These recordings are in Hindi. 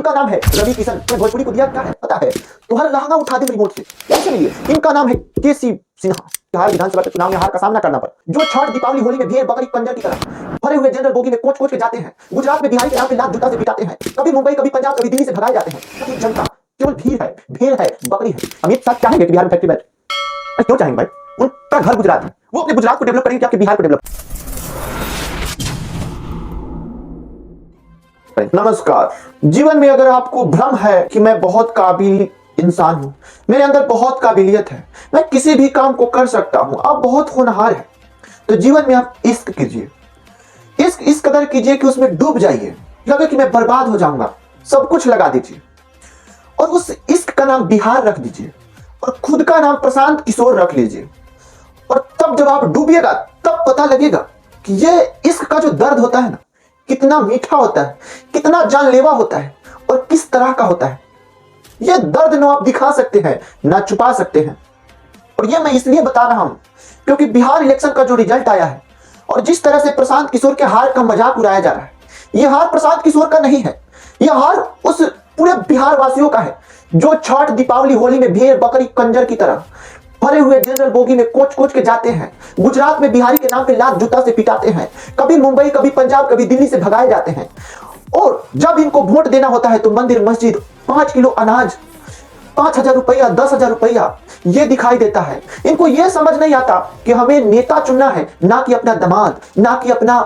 इनका नाम है रवि किशन। भोजपुरी को दिया क्या है पता है? तुम्हारा लहंगा उठा दे रिमोट से। कैसे लिए? इनका नाम है केसी सिन्हा। बिहार विधानसभा के चुनाव में हार का सामना करना पड़ा। जो छठ दीपावली होली में भेड़ बकरी पंजर की तरह भरे हुए जनरल बोगी में कोच कोच के जाते हैं। गुजरात में बिहारी के नाम पे लात जूता से पिटाते हैं। कभी मुंबई, कभी पंजाब, कभी दिल्ली से भगाए जाते हैं। लेकिन जनता केवल भीड़ है, भेड़ है, बकरी है। अमित शाह चाहेंगे कि बिहार में फैक्ट्री बैठे? क्यों चाहेंगे भाई? उनका घर गुजरात है, वो अपने गुजरात को डेवलप करेंगे, आपके बिहार को डेवलप। नमस्कार। जीवन में अगर आपको भ्रम है कि मैं बहुत काबिल इंसान हूं, मेरे अंदर बहुत काबिलियत है, मैं किसी भी काम को कर सकता हूं, आप बहुत होनहार हैं, तो जीवन में आप इश्क कीजिए। इश्क इस कदर कीजिए कि उसमें डूब जाइए, लगे कि मैं बर्बाद हो जाऊंगा, सब कुछ लगा दीजिए और उस इश्क का नाम बिहार रख दीजिए और खुद का नाम प्रशांत किशोर रख लीजिए। और तब जब आप डूबिएगा तब पता लगेगा कि ये इश्क का जो दर्द होता है ना, कितना मीठा होता है, कितना जानलेवा होता है और किस तरह का होता है। यह दर्द ना आप दिखा सकते हैं ना छुपा सकते हैं। और यह मैं इसलिए बता रहा हूं क्योंकि बिहार इलेक्शन का जो रिजल्ट आया है और जिस तरह से प्रशांत किशोर के हार का मजाक उड़ाया जा रहा है, यह हार प्रशांत किशोर का नहीं है, यह हार उस पूरे बिहार वासियों का है जो छठ दीपावली होली में भेड़ बकरी कंजर की तरह भरे हुए जनरल बोगी में कोच कोच के जाते हैं। गुजरात में बिहारी के नाम पे लात जूता से पिटाते हैं। कभी मुंबई, कभी पंजाब, कभी दिल्ली से भगाए जाते हैं। और जब इनको वोट देना होता है तो मंदिर मस्जिद 5 किलो अनाज, 5,000 रुपया, 10,000 रुपया ये दिखाई देता है। इनको ये समझ नहीं आता कि हमें नेता चुनना है, ना कि अपना दामाद, ना कि अपना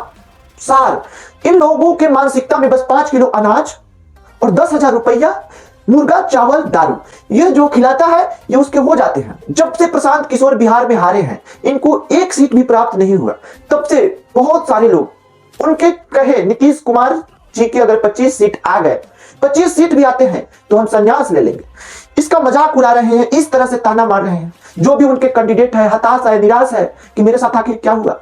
सार। इन लोगों के मानसिकता में बस 5 किलो अनाज और 10,000 रुपया, मुर्गा, चावल, दारू, ये जो खिलाता है ये उसके हो जाते हैं। जब से प्रशांत किशोर बिहार में हारे हैं, इनको एक सीट भी प्राप्त नहीं हुआ, तब से बहुत सारे लोग उनके कहे नीतीश कुमार जी के अगर 25 सीट आ गए, 25 सीट भी आते हैं तो हम संन्यास ले लेंगे। इसका मजाक उड़ा रहे हैं, इस तरह से ताना मार रहे हैं। जो भी उनके कैंडिडेट है हताश है, निराश है कि मेरे साथ आखिर क्या हुआ।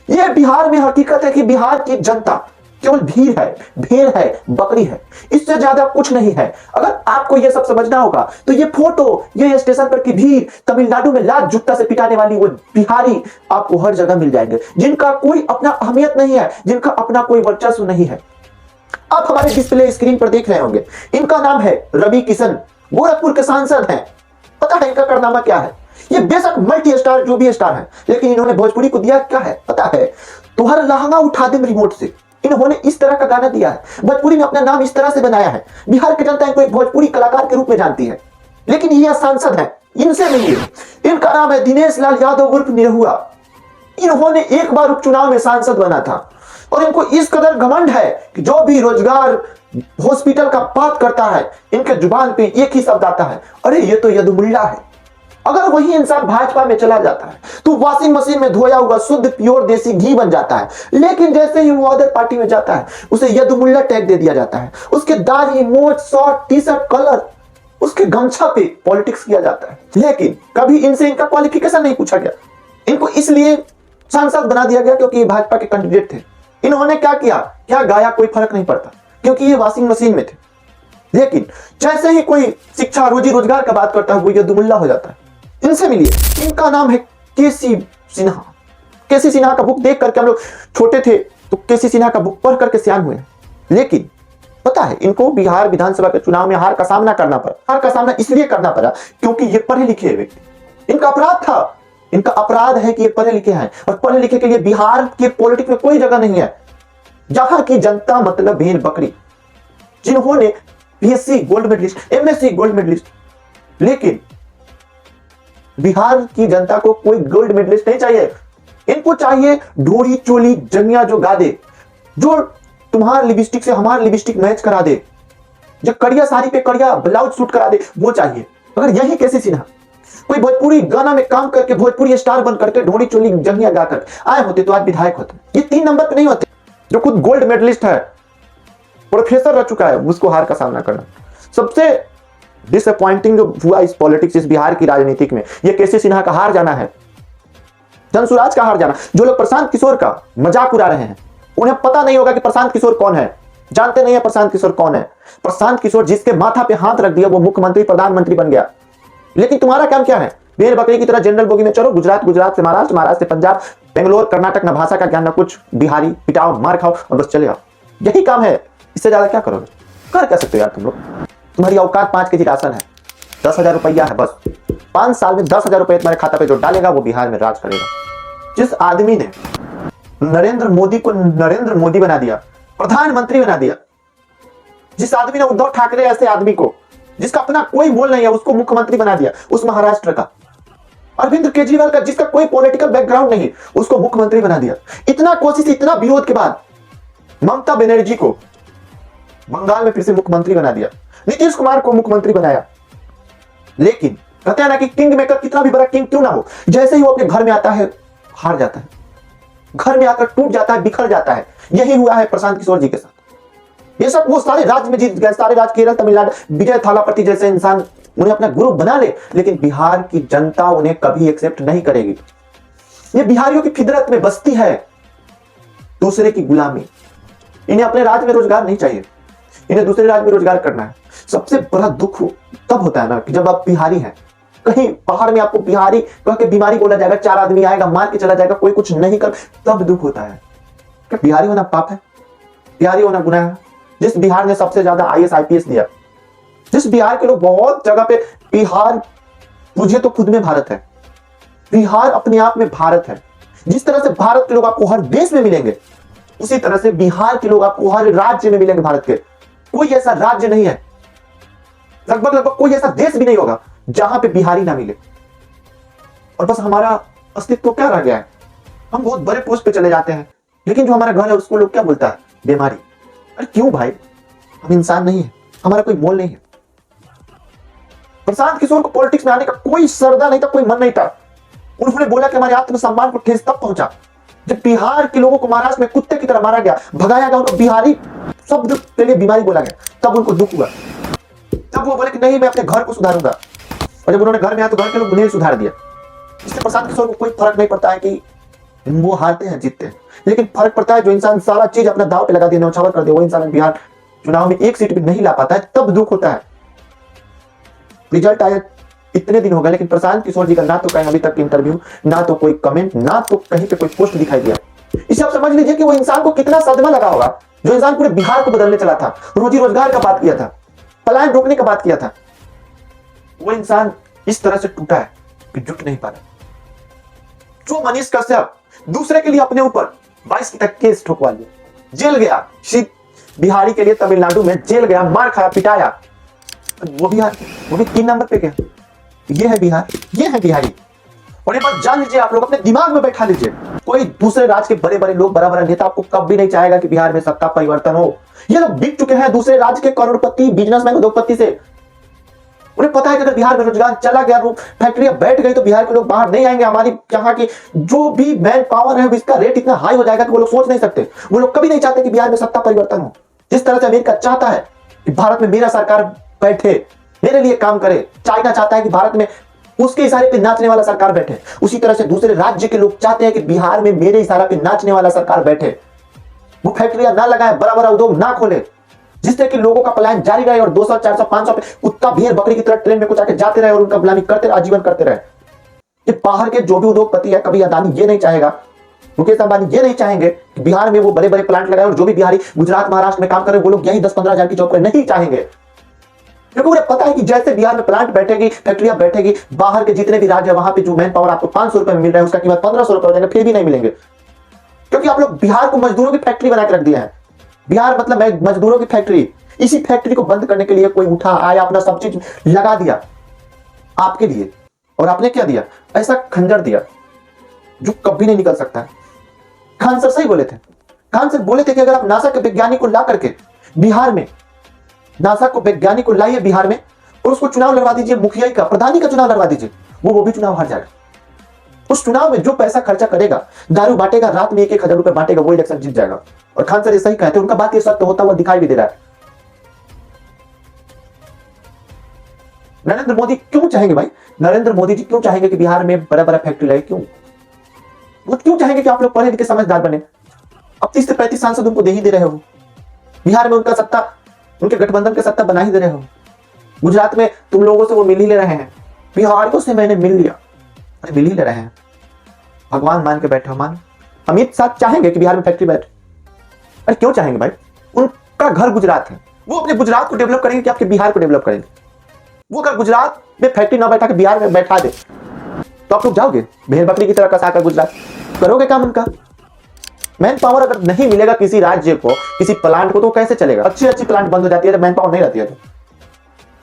यह बिहार में हकीकत है कि बिहार की जनता केवल भीड़ है, भेड़ है, बकरी है, इससे ज्यादा कुछ नहीं है। अगर आपको यह सब समझना होगा तो ये फोटो, ये स्टेशन पर की भीड़, तमिलनाडु में लात जूता से पिटाने वाली वो बिहारी आपको हर जगह मिल जाएंगे, जिनका कोई अपना अहमियत नहीं है, जिनका अपना कोई वर्चस्व नहीं है। आप हमारे डिस्प्ले स्क्रीन पर देख रहे होंगे, इनका नाम है रवि किशन, गोरखपुर के सांसद हैं। पता है इनका कारनामा क्या है? ये बेशक मल्टी स्टार जो भी स्टार है, लेकिन इन्होंने भोजपुरी को दिया क्या है पता है? तुम्हारा लहंगा उठा दे रिमोट से। इन्होंने इस तरह का गाना दिया है, भोजपुरी में अपना नाम इस तरह से बनाया है। बिहार की जनता इनको एक भोजपुरी कलाकार के रूप में जानती है, लेकिन ये सांसद है, इनसे नहीं है। इनका नाम है दिनेश लाल यादव उर्फ निरहुआ। इन्होंने एक बार उपचुनाव में सांसद बना था और इनको इस कदर घमंड है कि जो भी रोजगार हॉस्पिटल का बात करता है, इनके जुबान पे एक ही शब्द आता है, अरे ये तो यदुमुल्ला है। अगर वही इंसान भाजपा में चला जाता है तो वॉशिंग मशीन में धोया हुआ शुद्ध प्योर देसी घी बन जाता है, लेकिन जैसे ही वो अदर पार्टी में जाता है उसे यदुमुल्ला टैग दे दिया जाता है। उसके दाढ़ी, मोछ, शॉर्ट, टी शर्ट कलर, उसके गमछा पे पॉलिटिक्स किया जाता है। लेकिन कभी इनसे इनका क्वालिफिकेशन नहीं पूछा गया। इनको इसलिए सांसद बना दिया गया क्योंकि भाजपा के कैंडिडेट थे। इन्होंने क्या किया, क्या गाया, कोई फर्क नहीं पड़ता क्योंकि ये वॉशिंग मशीन में थे। लेकिन जैसे ही कोई शिक्षा, रोजी रोजगार का बात करता है वो यदुमुल्ला हो जाता है। इनसे मिलिए, इनका नाम है केसी सिन्हा। केसी सिन्हा का बुक देख करके हम लोग छोटे थे तो केसी सिन्हा का बुक पढ़ करके सियान हुए, लेकिन पता है इनको बिहार विधानसभा के चुनाव में हार का सामना करना पड़ा। हार का सामना इसलिए करना पड़ा क्योंकि ये पढ़े लिखे व्यक्ति, इनका अपराध था, इनका अपराध है कि ये पढ़े लिखे हैं और पढ़े लिखे के लिए बिहार के पॉलिटिक्स में कोई जगह नहीं है। जहां की जनता मतलब भेड़ बकरी, जिन्होंने BSc gold medallist, MSc gold medallist, लेकिन बिहार की जनता को कोई गोल्ड मेडलिस्ट नहीं चाहिए। इनको चाहिए ढोरी चोली जंगिया जो गा दे, जो तुम्हारे लिपस्टिक से हमारे लिपस्टिक मैच करा दे, जो कड़िया साड़ी पे कड़िया ब्लाउज सूट करा दे, वो चाहिए। अगर यही केसी सिन्हा कोई भोजपुरी गाना में काम करके भोजपुरी स्टार बन करके ढोरी चोली जंगिया गाकर आए होते तो आज विधायक होते। ये 3 नंबर पे नहीं होते। जो खुद गोल्ड मेडलिस्ट है, प्रोफेसर रह चुका है, उसको हार का सामना करना सबसे डिसअपॉइंटिंग जो हुआ इस पॉलिटिक्स, इस बिहार की राजनीतिक में, ये केसी सिन्हा का हार जाना है, जनसुराज का हार जाना। जो लोग प्रशांत किशोर का मजाक उड़ा रहे हैं, उन्हें पता नहीं होगा कि प्रशांत किशोर कौन है, जानते नहीं है प्रशांत किशोर कौन है। प्रशांत किशोर जिसके माथा पे हाथ रख दिया वो मुख्यमंत्री, प्रधानमंत्री बन गया। लेकिन तुम्हारा काम क्या है? भेड़ बकरी की तरह जनरल बोगी में चलो, गुजरात, गुजरात से महाराष्ट्र, महाराष्ट्र से पंजाब, बेंगलोर, कर्नाटक, ना भाषा का ज्ञान ना कुछ, बिहारी पिटाओ, मार खाओ और बस चले आओ। यही काम है, इससे ज्यादा क्या करोगे? कर क्या सकते हो यार तुम लोग? तुम्हारी औकात 5 केजी राशन है, 10,000 रुपया है बस। 5 साल में 10,000 रुपये तुम्हारे खाता पे जो डालेगा वो बिहार में राज करेगा। जिस आदमी ने नरेंद्र मोदी को नरेंद्र मोदी बना दिया, प्रधानमंत्री बना दिया, जिस आदमी ने उद्धव ठाकरे ऐसे आदमी को, जिसका अपना कोई मोल नहीं है, उसको मुख्यमंत्री बना दिया, उस महाराष्ट्र का। अरविंद केजरीवाल का जिसका कोई पॉलिटिकल बैकग्राउंड नहीं, उसको मुख्यमंत्री बना दिया। इतना कोशिश, इतना विरोध के बाद ममता बनर्जी को बंगाल में फिर से मुख्यमंत्री बना दिया, नीतीश कुमार को मुख्यमंत्री बनाया। लेकिन कहते हैं ना कि किंग मेकर कितना भी बड़ा किंग क्यों ना हो, जैसे ही वो अपने घर में आता है हार जाता है, घर में आकर टूट जाता है, बिखर जाता है। यही हुआ है प्रशांत किशोर जी के साथ। ये सब वो सारे राज्य में जीत गए, सारे राज्य, केरल, तमिलनाडु, विजय थालापति जैसे इंसान उन्हें अपना गुरु बना ले, लेकिन बिहार की जनता उन्हें कभी एक्सेप्ट नहीं करेगी। ये बिहारियों की फितरत में बसती है दूसरे की गुलामी। इन्हें अपने राज्य में रोजगार नहीं चाहिए, इन्हें दूसरे राज्य में रोजगार करना है। सबसे बड़ा दुख तब होता है ना कि जब आप बिहारी हैं, कहीं पहाड़ में आपको बिहारी कह के बीमारी बोला जाएगा, 4 आदमी आएगा मार के चला जाएगा, कोई कुछ नहीं कर, तब दुख होता है। क्या बिहारी होना पाप है? बिहारी होना गुनाह है? जिस बिहार ने सबसे ज्यादा IAS IPS दिया, जिस बिहार के लोग बहुत जगह पे, बिहार मुझे तो खुद में भारत है, बिहार अपने आप में भारत है। जिस तरह से भारत के लोग आपको हर देश में मिलेंगे, उसी तरह से बिहार के लोग आपको हर राज्य में मिलेंगे। भारत के कोई ऐसा राज्य नहीं है, लगभग लगभग कोई ऐसा देश भी नहीं होगा जहां पे बिहारी ना मिले। और बस हमारा अस्तित्व क्या रह गया है? हम बहुत बड़े पोस्ट पे चले जाते हैं, लेकिन जो हमारा घर है उसको लोग क्या बोलता है? बीमारी। अरे क्यों भाई? हम इंसान नहीं है, हमारा कोई मोल नहीं है। प्रशांत किशोर को पॉलिटिक्स में आने का कोई सरदा नहीं था, कोई मन नहीं था। उन्होंने बोला कि हमारे आत्मसम्मान को ठेस तब पहुंचा जब बिहार के लोगों को महाराष्ट्र में कुत्ते की तरह मारा गया, भगाया गया, उनको बिहारी शब्द के लिए बीमारी बोला गया। तब उनको दुख हुआ, तब वो बोले कि नहीं, मैं अपने घर को सुधारूंगा। और जब उन्होंने घर में आया तो घर के लोग उन्हें सुधार दिया। इससे प्रशांत किशोर को कोई फर्क नहीं पड़ता है कि वो हारते हैं जीतते हैं, लेकिन फर्क पड़ता है जो इंसान सारा चीज अपना दांव पे लगा दिया, न्यौछावर कर दिया, वो इंसान बिहार चुनाव में 1 सीट भी नहीं ला पाता है, तब दुख होता है। रिजल्ट आया इतने दिन हो गए, लेकिन प्रशांत किशोर जी का ना तो कहीं अभी तक इंटरव्यू, ना तो कोई कमेंट, ना तो कहीं पे कोई पोस्ट दिखाई दिया। इसे आप समझ लीजिए कि वो इंसान को कितना सदमा लगा होगा, जो इंसान पूरे बिहार को बदलने चला था, रोजी रोजगार का बात किया था, पलायन रोकने का बात किया था, वो इंसान इस तरह से टूटा है कि जुट नहीं पा रहा। जो मनीष कश्यप दूसरे के लिए अपने ऊपर 22 तक केस ठोकवा लिया, जेल गया, बिहारी के लिए तमिलनाडु में जेल गया, मार खाया, पिटाया, वो बिहार, वो भी 3 नंबर पे गया। ये है बिहार, ये है बिहारी। और ये बात जान लीजिए, आप लोग अपने दिमाग में बैठा लीजिए, कोई दूसरे राज्य के बड़े बड़े लोग, बड़ा बड़ा नेता आपको कभी नहीं चाहेगा कि बिहार में सत्ता परिवर्तन हो। ये लोग बिक चुके हैं दूसरे राज्य के करोड़पति, बिजनेसमैन, उद्योगपति से। उन्हें पता है कि अगर बिहार में रोजगार चला गया, फैक्ट्रियां बैठ गई, तो बिहार के लोग बाहर नहीं आएंगे। हमारी यहाँ की जो भी मैन पावर है, इसका रेट इतना हाई हो जाएगा कि वो लोग सोच नहीं सकते। वो लोग कभी नहीं चाहते कि बिहार में सत्ता परिवर्तन हो। जिस तरह से अमेरिका चाहता है कि भारत में मेरा सरकार बैठे, मेरे लिए काम करे, चाइना चाहता है कि भारत में उसके इशारे पे नाचने वाला सरकार बैठे, उसी तरह से दूसरे राज्य के लोग चाहते हैं कि बिहार में मेरे इशारा पे नाचने वाला सरकार बैठे। वो फैक्ट्रियां ना लगाए, बड़ा बड़ा उद्योग ना खोले, जिससे कि लोगों का पलायन जारी रहे और 200, 400, 500 पे कुत्ता भेड़ बकरी की तरह ट्रेन में कुछ आके जाते रहे और उनका गुलामी करते रहे, आजीवन करते रहे। ये बाहर के जो भी उद्योगपति है, कभी अदानी ये नहीं चाहेगा, मुकेश अंबानी ये नहीं चाहेंगे कि बिहार में वो बड़े बड़े प्लांट लगाए, और जो भी बिहारी गुजरात महाराष्ट्र में काम करे वो लोग यही 10-15 हजार की जॉब करें, नहीं चाहेंगे। क्योंकि उन्हें पता है कि जैसे बिहार में प्लांट बैठेगी, फैक्ट्रियां बैठेगी, बाहर के जितने भी राज्य है वहां पे जो मैन पावर आपको 500 रुपए में मिल रहा है, उसका कीमत 1500 रुपए हो जाएगा, फिर भी नहीं मिलेंगे। क्योंकि आप लोग बिहार को मजदूरों की फैक्ट्री बना के रख दिया है। बिहार मतलब मजदूरों की फैक्ट्री। इसी फैक्ट्री को बंद करने के लिए कोई उठा आया, अपना सब चीज लगा दिया आपके लिए, और आपने क्या दिया? ऐसा खंजर दिया जो कभी नहीं निकल सकता है। खान सर सही बोले थे, खान सर बोले थे कि अगर आप नासा के वैज्ञानिक को ला करके बिहार में, नासा को वैज्ञानिक को लाइए बिहार में और उसको चुनाव लड़वा दीजिए, मुखिया का, प्रधानी का चुनाव लड़वा दीजिए, वो भी चुनाव हार जाएगा। उस चुनाव में जो पैसा खर्चा करेगा, दारू बांटेगा, रात में 1-1 हजार रुपए बांटेगा, वो इलेक्शन जीत जाएगा। और खान सर ये सही कहते हैं, उनका बात ये सत्य होता हुआ दिखाई भी दे रहा है। नरेंद्र मोदी क्यों चाहेंगे भाई? नरेंद्र मोदी जी क्यों चाहेंगे कि बिहार में बड़ा बड़ा फैक्ट्री लगे? क्यों? वो क्यों चाहेंगे कि आप लोग पढ़े लिखे समझदार बने? अब 30 से 35 सांसद उनको दे ही दे रहे हो, बिहार में उनका सत्ता, उनके गठबंधन के सत्ता बना ही दे रहे हो, गुजरात में तुम लोगों से वो मिल ही ले रहे हैं, बिहारियों से मैंने मिल लिया, अरे मिल ही ले रहे हैं। भगवान मान के बैठे हो, मान। अमित शाह चाहेंगे कि बिहार में फैक्ट्री बैठे? अरे क्यों चाहेंगे भाई? उनका घर गुजरात है, वो अपने गुजरात को डेवलप करेंगे कि आपके बिहार को डेवलप करेंगे? वो अगर गुजरात में फैक्ट्री ना बैठा के बिहार में बैठा दे तो आप लोग जाओगे भेड़ बकरी की तरह कसा कर गुजरात? करोगे काम उनका? मैन पावर अगर नहीं मिलेगा किसी राज्य को, किसी प्लांट को, तो कैसे चलेगा? अच्छी अच्छी प्लांट बंद हो जाती है जब मैन पावर नहीं रहती है।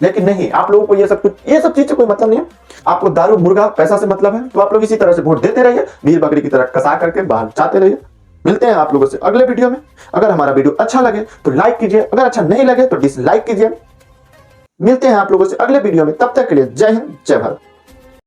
लेकिन नहीं, आप लोगों को ये सब चीज से कोई मतलब नहीं है। आपको दारू मुर्गा पैसा से मतलब है, तो आप लोग इसी तरह से वोट देते रहिए, भेड़ बकरी की तरह कसा करके बाहर जाते रहिए। मिलते हैं आप लोगों से अगले वीडियो में। अगर हमारा वीडियो अच्छा लगे तो लाइक कीजिए, अगर अच्छा नहीं लगे तो डिसलाइक कीजिए। मिलते हैं आप लोगों से अगले वीडियो में, तब तक के लिए जय हिंद जय भारत।